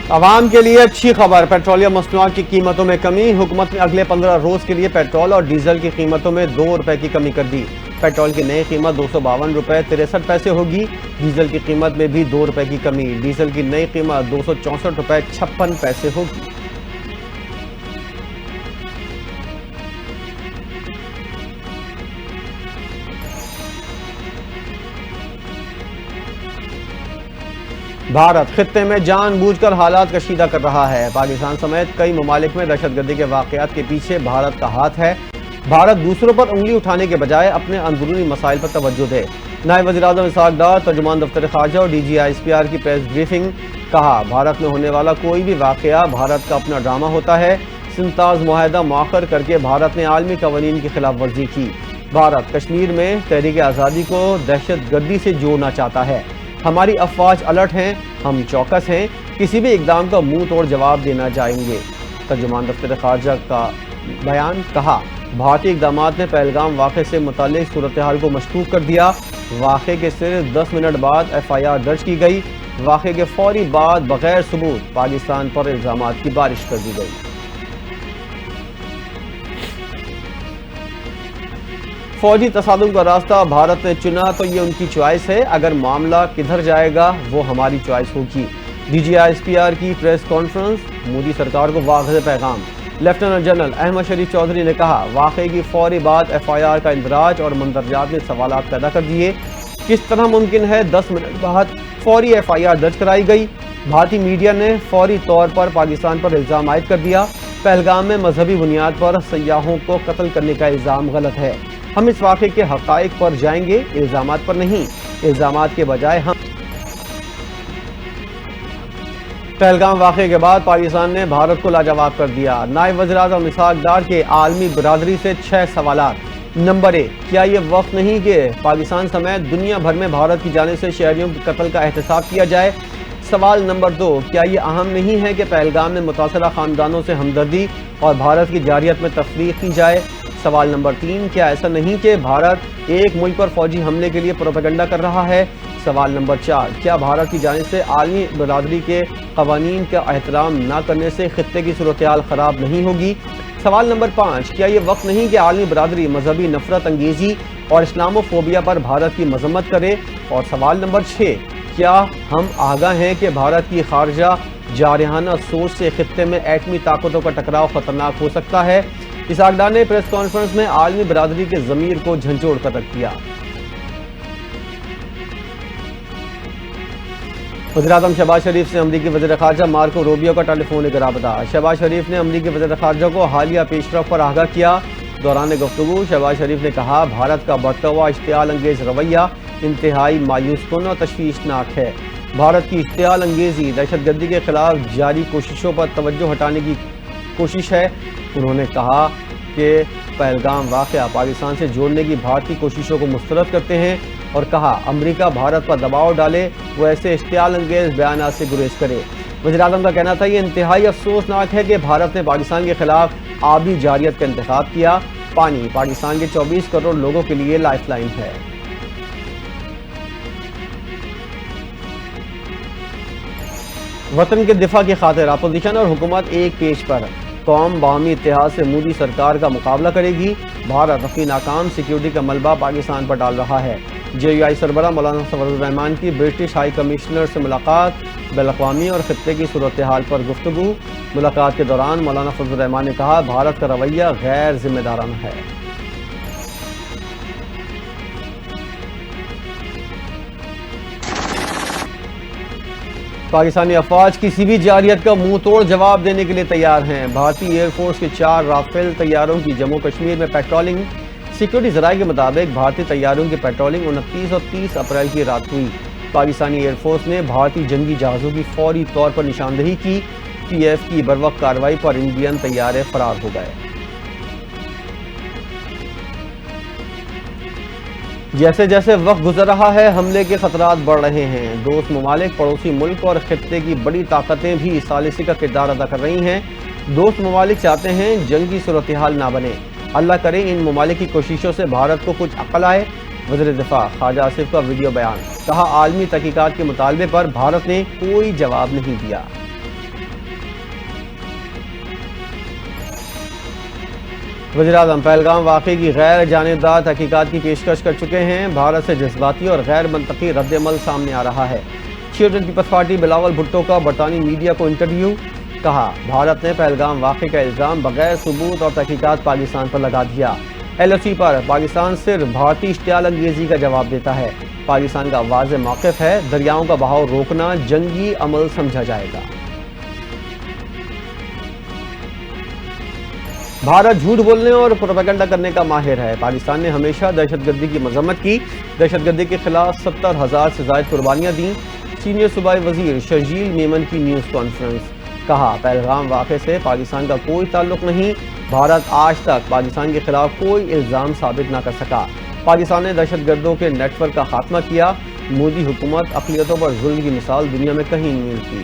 عوام کے لیے اچھی خبر، پیٹرولیم مصنوعات کی قیمتوں میں کمی۔ حکومت نے اگلے 15 روز کے لیے پیٹرول اور ڈیزل کی قیمتوں میں 2 روپے کی کمی کر دی۔ پیٹرول کی نئی قیمت 252 روپے 63 پیسے ہوگی۔ ڈیزل کی قیمت میں بھی 2 روپے کی کمی، ڈیزل کی نئی قیمت 264 روپے 56 پیسے ہوگی۔ بھارت خطے میں جان بوجھ کر حالات کشیدہ کر رہا ہے۔ پاکستان سمیت کئی ممالک میں دہشت گردی کے واقعات کے پیچھے بھارت کا ہاتھ ہے۔ بھارت دوسروں پر انگلی اٹھانے کے بجائے اپنے اندرونی مسائل پر توجہ دے۔ نائب وزیر اعظم اسحاق ڈار، ترجمان دفتر خارجہ اور DG/ISPR کی پریس بریفنگ۔ کہا، بھارت میں ہونے والا کوئی بھی واقعہ بھارت کا اپنا ڈرامہ ہوتا ہے۔ سنتاز معاہدہ مؤخر کر کے بھارت نے عالمی قوانین کی خلاف ورزی کی۔ بھارت کشمیر میں تحریک آزادی کو دہشت گردی سے جوڑنا چاہتا ہے۔ ہماری افواج الرٹ ہیں، ہم چوکس ہیں، کسی بھی اقدام کا منہ توڑ جواب دینا چاہیں گے۔ ترجمان دفتر خارجہ کا بیان۔ کہا، بھارتی اقدامات نے پہلگام واقعے سے متعلق صورتحال کو مشکوک کر دیا۔ واقعے کے صرف 10 منٹ بعد FIR درج کی گئی۔ واقعے کے فوری بعد بغیر ثبوت پاکستان پر الزامات کی بارش کر دی گئی۔ فوجی تصادم کا راستہ بھارت نے چنا تو یہ ان کی چوائس ہے، اگر معاملہ کدھر جائے گا وہ ہماری چوائس ہوگی۔ DG/ISPR کی پریس کانفرنس۔ مودی سرکار کو واضح پیغام۔ لیفٹیننٹ جنرل احمد شریف چودھری نے کہا، واقعے کی فوری بعد FIR کا اندراج اور مندرجات نے سوالات پیدا کر دیے۔ کس طرح ممکن ہے 10 منٹ بعد فوری FIR درج کرائی گئی؟ بھارتی میڈیا نے فوری طور پر پاکستان پر الزام عائد کر دیا۔ پہلگام میں مذہبی بنیاد پر سیاحوں کو قتل کرنے کا الزام غلط ہے۔ ہم اس واقعے کے حقائق پر جائیں گے، الزامات پر نہیں۔ الزامات کے بجائے ہم پہلگام واقعے کے بعد پاکستان نے بھارت کو لاجواب کر دیا۔ نائب وزیر اعظم اسحاق ڈار کے عالمی برادری سے 6 سوالات۔ نمبر 1، کیا یہ وقت نہیں کہ پاکستان سمیت دنیا بھر میں بھارت کی جانب سے شہریوں کے قتل کا احتساب کیا جائے؟ سوال نمبر 2، کیا یہ اہم نہیں ہے کہ پہلگام میں متاثرہ خاندانوں سے ہمدردی اور بھارت کی جارحیت میں تفریق کی جائے؟ سوال نمبر 3، کیا ایسا نہیں کہ بھارت ایک ملک پر فوجی حملے کے لیے پروپیگنڈا کر رہا ہے؟ سوال نمبر 4، کیا بھارت کی جانب سے عالمی برادری کے قوانین کا احترام نہ کرنے سے خطے کی صورتحال خراب نہیں ہوگی؟ سوال نمبر 5، کیا یہ وقت نہیں کہ عالمی برادری مذہبی نفرت انگیزی اور اسلاموفوبیا پر بھارت کی مذمت کرے؟ اور سوال نمبر 6، کیا ہم آگاہ ہیں کہ بھارت کی خارجہ جارحانہ سوچ سے خطے میں ایٹمی طاقتوں کا ٹکراؤ خطرناک ہو سکتا ہے؟ اسحاق ڈار نے پریس کانفرنس میں عالمی برادری کے ضمیر کو جھنجھوڑ کر رکھ دیا۔ وزیر اعظم شہباز شریف سے امریکی وزیر خارجہ مارکو روبیو کا ٹیلی فونک رابطہ۔ شہباز شریف نے امریکی وزیر خارجہ کو حالیہ پیش رفت پر آگاہ کیا۔ دوران گفتگو شہباز شریف نے کہا، بھارت کا بڑھتا ہوا اشتعال انگیز رویہ انتہائی مایوس کن اور تشویشناک ہے۔ بھارت کی اشتعال انگیزی دہشت گردی کے خلاف جاری کوششوں پر توجہ ہٹانے کی کوشش ہے۔ انہوں نے کہا کہ پہلگام واقعہ پاکستان سے جوڑنے کی بھارتی کوششوں کو مسترد کرتے ہیں اور کہا، امریکہ بھارت پر دباؤ ڈالے، وہ ایسے اشتعال انگیز بیانات سے گریز کرے۔ وزیر اعظم کا کہنا تھا، یہ انتہائی افسوسناک ہے کہ بھارت نے پاکستان کے خلاف آبی جارحیت کا انتخاب کیا۔ پانی پاکستان کے 24 کروڑ لوگوں کے لیے لائف لائن ہے۔ وطن کے دفاع کی خاطر اپوزیشن اور حکومت ایک پیج پر، قوم باہمی اتحاد سے مودی سرکار کا مقابلہ کرے گی۔ بھارت اپنی ناکام سیکیورٹی کا ملبہ پاکستان پر ڈال رہا ہے۔ JUI سربراہ مولانا فضل الرحمان کی برٹش ہائی کمشنر سے ملاقات، بین الاقوامی اور خطے کی صورتحال پر گفتگو۔ ملاقات کے دوران مولانا فضل الرحمان نے کہا، بھارت کا رویہ غیر ذمہ دارانہ ہے۔ پاکستانی افواج کسی بھی جارحیت کا منہ توڑ جواب دینے کے لیے تیار ہیں۔ بھارتی ایئر فورس کے 4 رافیل طیاروں کی جموں کشمیر میں پیٹرولنگ۔ سیکیورٹی ذرائع کے مطابق بھارتی طیاروں کی پیٹرولنگ 29 اور 30 اپریل کی رات ہوئی۔ پاکستانی ایئر فورس نے بھارتی جنگی جہازوں کی فوری طور پر نشاندہی کی۔ PF کی بروقت کارروائی پر انڈین طیارے فرار ہو گئے۔ جیسے جیسے وقت گزر رہا ہے، حملے کے خطرات بڑھ رہے ہیں۔ دوست ممالک، پڑوسی ملک اور خطے کی بڑی طاقتیں بھی ثالثی کا کردار ادا کر رہی ہیں۔ دوست ممالک چاہتے ہیں جنگی صورتحال نہ بنے۔ اللہ کرے ان ممالک کی کوششوں سے بھارت کو کچھ عقل آئے۔ وزیر دفاع خواجہ آصف کا ویڈیو بیان۔ کہا، عالمی تحقیقات کے مطالبے پر بھارت نے کوئی جواب نہیں دیا۔ وزیراعظم پہلگام واقعے کی غیر جانبدار تحقیقات کی پیشکش کر چکے ہیں۔ بھارت سے جذباتی اور غیر منطقی رد عمل سامنے آ رہا ہے۔ چیئرمین پیپلز پارٹی بلاول بھٹو کا برطانوی میڈیا کو انٹرویو، کہا بھارت نے پہلگام واقعے کا الزام بغیر ثبوت اور تحقیقات پاکستان پر لگا دیا۔ ایل او سی پر پاکستان صرف بھارتی اشتعال انگیزی کا جواب دیتا ہے۔ پاکستان کا واضح موقف ہے، دریاؤں کا بہاؤ روکنا جنگی عمل سمجھا جائے گا۔ بھارت جھوٹ بولنے اور پروپیگنڈا کرنے کا ماہر ہے۔ پاکستان نے ہمیشہ دہشت گردی کی مذمت کی، دہشت گردی کے خلاف 70,000 سے زائد قربانیاں دیں۔ سینئر صوبائی وزیر شرجیل میمن کی نیوز کانفرنس، کہا پہلگام واقعے سے پاکستان کا کوئی تعلق نہیں۔ بھارت آج تک پاکستان کے خلاف کوئی الزام ثابت نہ کر سکا۔ پاکستان نے دہشت گردوں کے نیٹ ورک کا خاتمہ کیا۔ مودی حکومت اقلیتوں پر ظلم کی مثال دنیا میں کہیں نہیں ملتی۔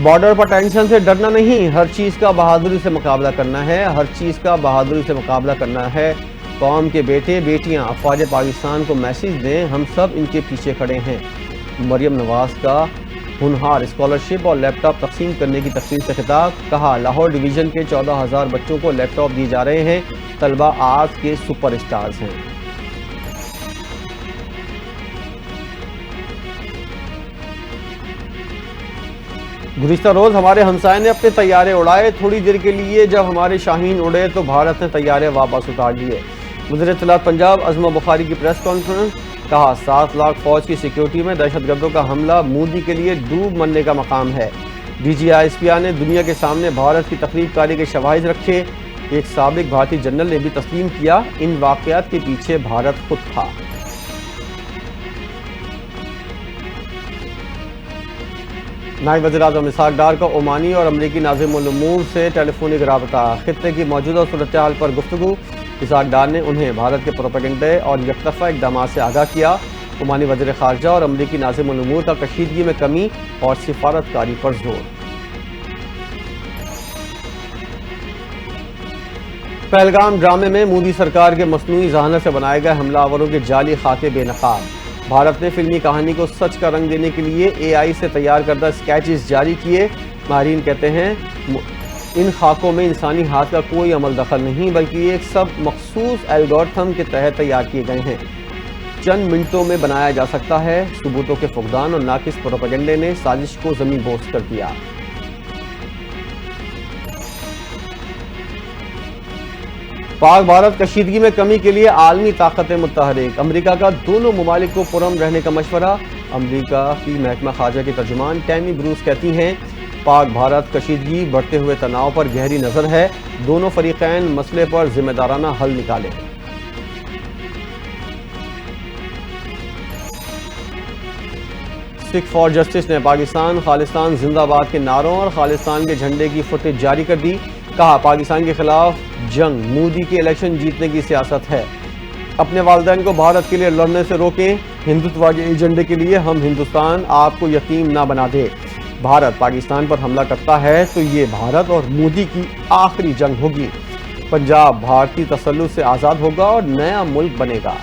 بارڈر پر ٹینشن سے ڈرنا نہیں، ہر چیز کا بہادری سے مقابلہ کرنا ہے، ہر چیز کا بہادری سے مقابلہ کرنا ہے۔ قوم کے بیٹے بیٹیاں افواج پاکستان کو میسیج دیں، ہم سب ان کے پیچھے کھڑے ہیں۔ مریم نواز کا ہونہار اسکالرشپ اور لیپ ٹاپ تقسیم کرنے کی تقریب سے خطاب، کہا لاہور ڈویژن کے 14,000 بچوں کو لیپ ٹاپ دیے جا رہے ہیں، طلبہ آج کے سپر اسٹارز ہیں۔ گزشتہ روز ہمارے ہمسائے نے اپنے طیارے اڑائے، تھوڑی دیر کے لیے جب ہمارے شاہین اڑے تو بھارت نے طیارے واپس اتار لیے۔ وزیر اطلاعات پنجاب عظمہ بخاری کی پریس کانفرنس، کہا 7 لاکھ فوج کی سیکیورٹی میں دہشت گردوں کا حملہ مودی کے لیے ڈوب مرنے کا مقام ہے۔ D G I S P R نے دنیا کے سامنے بھارت کی تخریب کاری کے شواہد رکھے، ایک سابق بھارتی جنرل نے بھی تسلیم کیا ان واقعات کے پیچھے بھارت خود تھا۔ نائب وزیر اعظم اسحاق ڈار کا عمانی اور امریکی ناظم الامور سے ٹیلی فونک رابطہ، خطے کی موجودہ صورتحال پر گفتگو۔ اسحاق ڈار نے انہیں بھارت کے پروپیگنڈے اور یک طرفہ اقدامات سے آگاہ کیا۔ عمانی وزیر خارجہ اور امریکی ناظم الامور کا کشیدگی میں کمی اور سفارتکاری پر زور۔ پہلگام ڈرامے میں مودی سرکار کے مصنوعی ذہانت سے بنائے گئے حملہ آوروں کے جعلی خاکے بے نقاب۔ بھارت نے فلمی کہانی کو سچ کا رنگ دینے کے لیے اے آئی سے تیار کردہ اسکیچز جاری کیے۔ ماہرین کہتے ہیں ان خاکوں میں انسانی ہاتھ کا کوئی عمل دخل نہیں، بلکہ یہ ایک سب مخصوص الگورتھم کے تحت تیار کیے گئے ہیں، چند منٹوں میں بنایا جا سکتا ہے۔ ثبوتوں کے فقدان اور ناقص پروپیگنڈے نے سازش کو زمین بوس کر دیا۔ پاک بھارت کشیدگی میں کمی کے لیے عالمی طاقتیں متحرک، امریکہ کا دونوں ممالک کو پرامن رہنے کا مشورہ۔ امریکہ کی محکمہ خارجہ کی ترجمان ٹیمی بروس کہتی ہیں پاک بھارت کشیدگی بڑھتے ہوئے تناؤ پر گہری نظر ہے، دونوں فریقین مسئلے پر ذمہ دارانہ حل نکالیں۔ سکھ فار جسٹس نے پاکستان خالصتان زندہ باد کے نعروں اور خالصتان کے جھنڈے کی فوٹیج جاری کر دی، کہا پاکستان کے خلاف جنگ مودی کے الیکشن جیتنے کی سیاست ہے، اپنے والدین کو بھارت کے لیے لڑنے سے روکیں، ہندوتوا کے ایجنڈے کے لیے ہم ہندوستان آپ کو یتیم نہ بنا دے۔ بھارت پاکستان پر حملہ کرتا ہے تو یہ بھارت اور مودی کی آخری جنگ ہوگی، پنجاب بھارتی تسلط سے آزاد ہوگا اور نیا ملک بنے گا۔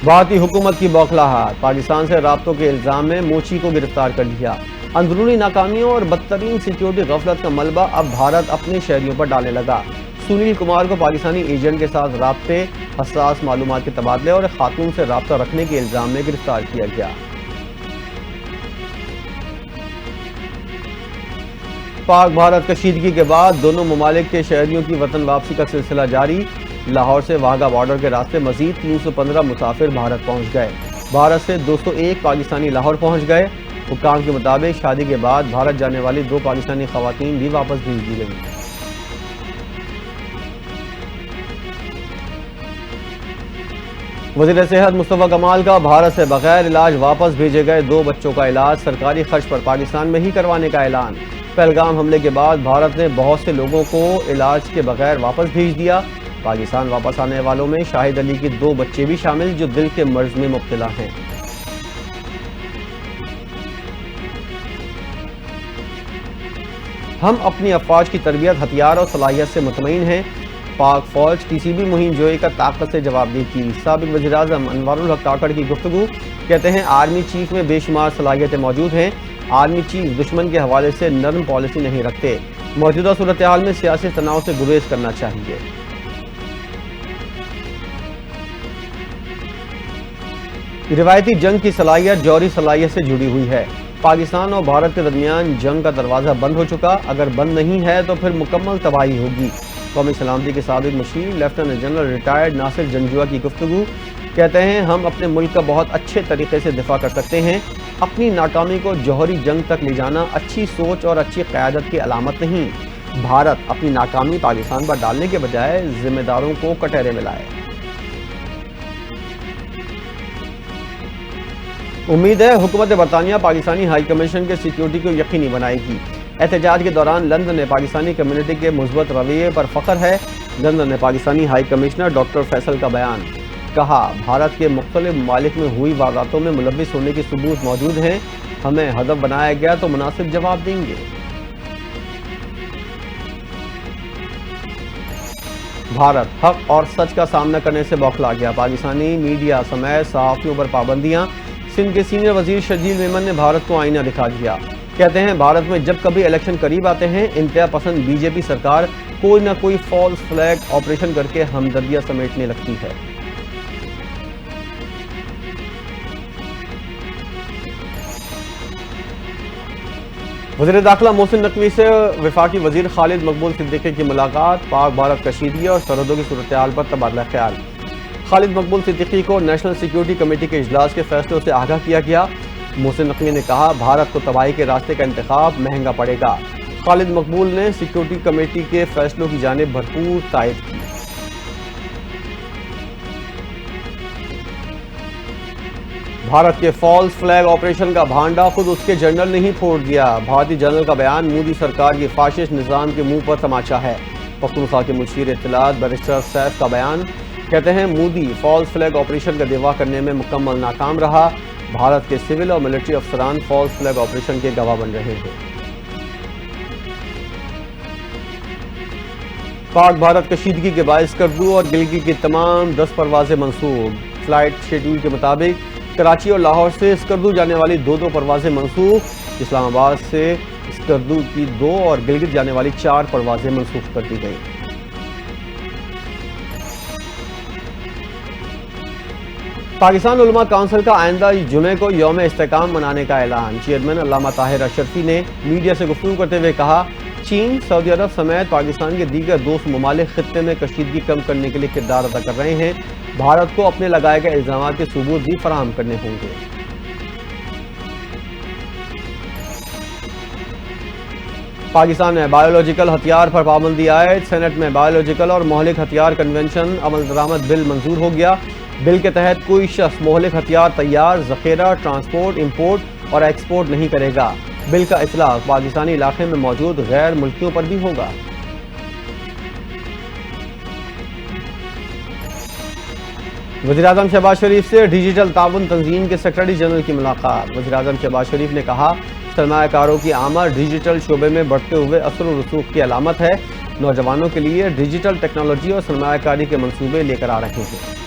بھارتی حکومت کی بوکھلاہٹ، پاکستان سے رابطوں کے الزام میں موچی کو گرفتار کر لیا۔ اندرونی ناکامیوں اور بدترین سیکیورٹی غفلت کا ملبہ اب بھارت اپنے شہریوں پر ڈالنے لگا۔ سنیل کمار کو پاکستانی ایجنٹ کے ساتھ رابطے، حساس معلومات کے تبادلے اور خاتون سے رابطہ رکھنے کے الزام میں گرفتار کیا گیا۔ پاک بھارت کشیدگی کے بعد دونوں ممالک کے شہریوں کی وطن واپسی کا سلسلہ جاری۔ لاہور سے واہگہ بارڈر کے راستے مزید 315 مسافر بھارت پہنچ گئے۔ بھارت سے 201 پاکستانی لاہور پہنچ گئے۔ حکام کے مطابق شادی کے بعد بھارت جانے والی 2 پاکستانی خواتین بھی واپس بھیج دی گئیں۔ وزیر صحت مصطفیٰ کمال کا بھارت سے بغیر علاج واپس بھیجے گئے 2 بچوں کا علاج سرکاری خرچ پر پاکستان میں ہی کروانے کا اعلان۔ پہلگام حملے کے بعد بھارت نے بہت سے لوگوں کو علاج کے بغیر واپس بھیج دیا۔ پاکستان واپس آنے والوں میں شاہد علی کے 2 بچے بھی شامل جو دل کے مرض میں مبتلا ہیں۔ ہم اپنی افواج کی تربیت، ہتھیار اور صلاحیت سے مطمئن ہیں۔ پاک فوج کسی بھی مہم جوئی کا طاقت سے جواب دی تھی۔ سابق وزیر اعظم انوار الحق کاکڑ کی گفتگو، کہتے ہیں آرمی چیف میں بے شمار صلاحیتیں موجود ہیں۔ آرمی چیف دشمن کے حوالے سے نرم پالیسی نہیں رکھتے۔ موجودہ صورتحال میں سیاسی تناؤ سے گریز کرنا چاہیے۔ روایتی جنگ کی صلاحیت جوہری صلاحیت سے جڑی ہوئی ہے۔ پاکستان اور بھارت کے درمیان جنگ کا دروازہ بند ہو چکا، اگر بند نہیں ہے تو پھر مکمل تباہی ہوگی۔ قومی سلامتی کے سابق مشیر لیفٹیننٹ جنرل ریٹائرڈ ناصر جنجوعہ کی گفتگو، کہتے ہیں ہم اپنے ملک کا بہت اچھے طریقے سے دفاع کر سکتے ہیں۔ اپنی ناکامی کو جوہری جنگ تک لے جانا اچھی سوچ اور اچھی قیادت کی علامت نہیں۔ بھارت اپنی ناکامی پاکستان پر ڈالنے کے بجائے ذمہ داروں کو کٹہرے میں لائے۔ امید ہے حکومت برطانیہ پاکستانی ہائی کمیشن کے سیکیورٹی کو یقینی بنائے گی۔ احتجاج کے دوران لندن میں پاکستانی کمیونٹی کے مثبت رویے پر فخر ہے۔ لندن میں Pakistani high commissioner doctor Faisal کا بیان، کہا بھارت کے مختلف ممالک میں ہوئی وارداتوں میں ملوث ہونے کے ثبوت موجود ہیں، ہمیں ہدف بنایا گیا تو مناسب جواب دیں گے۔ بھارت حق اور سچ کا سامنا کرنے سے بوکھلا گیا، پاکستانی میڈیا سمیت صحافیوں پر پابندیاں۔ سندھ کے سینئر وزیر شرجیل میمن نے بھارت کو آئینہ دکھا دیا، کہتے ہیں بھارت میں جب کبھی الیکشن قریب آتے ہیں انتہا پسند بی جے پی سرکار کوئی نہ کوئی فالس فلیگ آپریشن کر کے ہمدردیاں سمیٹنے لگتی ہے۔ وزیر داخلہ محسن نقوی سے وفاقی وزیر خالد مقبول صدیقی کی ملاقات، پاک بھارت کشیدگی اور سرحدوں کی صورتحال پر تبادلہ خیال۔ خالد مقبول صدیقی کو نیشنل سیکیورٹی کمیٹی کے اجلاس کے فیصلوں سے آگاہ کیا گیا۔ محسن نقوی نے کہا بھارت کو تباہی کے راستے کا انتخاب مہنگا پڑے گا۔ خالد مقبول نے سیکیورٹی کمیٹی کے فیصلوں کی جانب بھرپور تائید کی۔ بھارت کے فالس فلیگ آپریشن کا بھانڈا خود اس کے جنرل نے ہی پھوڑ دیا، بھارتی جنرل کا بیان مودی سرکار کی فاشسٹ نظام کے منہ پر تماچا ہے۔ پختونخوا کے مشیر اطلاعات بیرسٹر سیف کا بیان، کہتے ہیں مودی فالس فلیگ آپریشن کا دفاع کرنے میں مکمل ناکام رہا، بھارت کے سول اور ملٹری افسران فالس فلیگ آپریشن کے گواہ بن رہے ہیں۔ پاک بھارت کشیدگی کے باعث اسکردو اور گلگت کی تمام 10 پروازیں منسوخ، فلائٹ شیڈول کے مطابق کراچی اور لاہور سے اسکردو جانے والی 2 پروازیں منسوخ، اسلام آباد سے اسکردو کی 2 اور گلگت جانے والی 4 پروازیں منسوخ کر دی گئیں۔ پاکستان علماء کونسل کا آئندہ جمعے کو یوم استحکام منانے کا اعلان، چیئرمین علامہ طاہر اشرفی نے میڈیا سے گفتگو کرتے ہوئے کہا چین، سعودی عرب سمیت پاکستان کے دیگر دوست ممالک خطے میں کشیدگی کم کرنے کے لیے کردار ادا کر رہے ہیں، بھارت کو اپنے لگائے گئے الزامات کے ثبوت بھی فراہم کرنے ہوں گے۔ پاکستان میں بایولوجیکل ہتھیار پر پابندی عائد، سینٹ میں بایولوجیکل اور مہلک ہتھیار کنونشن عمل درآمد بل منظور ہو گیا۔ بل کے تحت کوئی شخص مہلک ہتھیار تیار، ذخیرہ، ٹرانسپورٹ، امپورٹ اور ایکسپورٹ نہیں کرے گا۔ بل کا اطلاق پاکستانی علاقے میں موجود غیر ملکیوں پر بھی ہوگا۔ وزیراعظم شہباز شریف سے ڈیجیٹل تعاون تنظیم کے سیکرٹری جنرل کی ملاقات، وزیراعظم شہباز شریف نے کہا سرمایہ کاروں کی آمد ڈیجیٹل شعبے میں بڑھتے ہوئے اثر و رسوخ کی علامت ہے، نوجوانوں کے لیے ڈیجیٹل ٹیکنالوجی اور سرمایہ کاری کے منصوبے لے کر آ رہے ہیں۔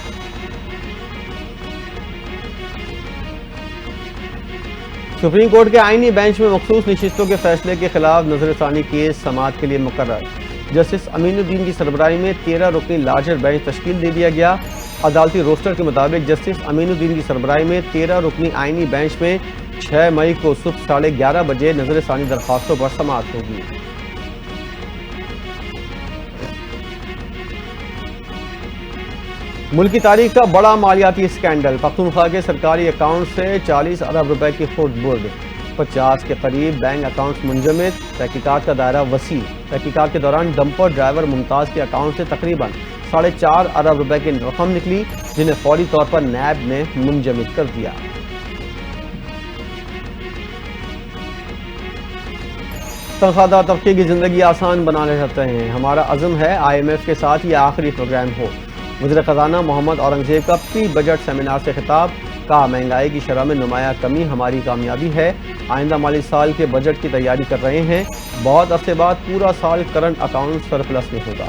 سپریم کورٹ کے آئینی بینچ میں مخصوص نشستوں کے فیصلے کے خلاف نظر ثانی کیس سماعت کے لیے مقرر، جسٹس امین الدین کی سربراہی میں 13 رکنی لارجر بینچ تشکیل دے دیا گیا۔ عدالتی روسٹر کے مطابق جسٹس امین الدین کی سربراہی میں 13 رکنی آئینی بینچ میں 6 مئی کو صبح 11:30 بجے نظر ثانی درخواستوں پر سماعت ہوگی۔ ملک کی تاریخ کا بڑا مالیاتی اسکینڈل، پختونخوا کے سرکاری اکاؤنٹ سے 40 ارب روپے کی خرد برد، 50 کے قریب بینک اکاؤنٹس منجمد، تحقیقات کا دائرہ وسیع۔ تحقیقات کے دوران ڈمپر ڈرائیور ممتاز کے اکاؤنٹ سے تقریباً 4.5 ارب روپے کی رقم نکلی، جنہیں فوری طور پر نیب نے منجمد کر دیا۔ تنخواہ دار طبقے کی زندگی آسان بنانا چاہتے ہیں، ہمارا عزم ہے IMF کے ساتھ یہ آخری پروگرام ہو۔ وزیر خزانہ محمد اورنگزیب کا پری بجٹ سیمینار سے خطاب، کہا مہنگائی کی شرح میں نمایاں کمی ہماری کامیابی ہے، آئندہ مالی سال کے بجٹ کی تیاری کر رہے ہیں، بہت عرصے بعد پورا سال کرنٹ اکاؤنٹ سرپلس میں ہوگا۔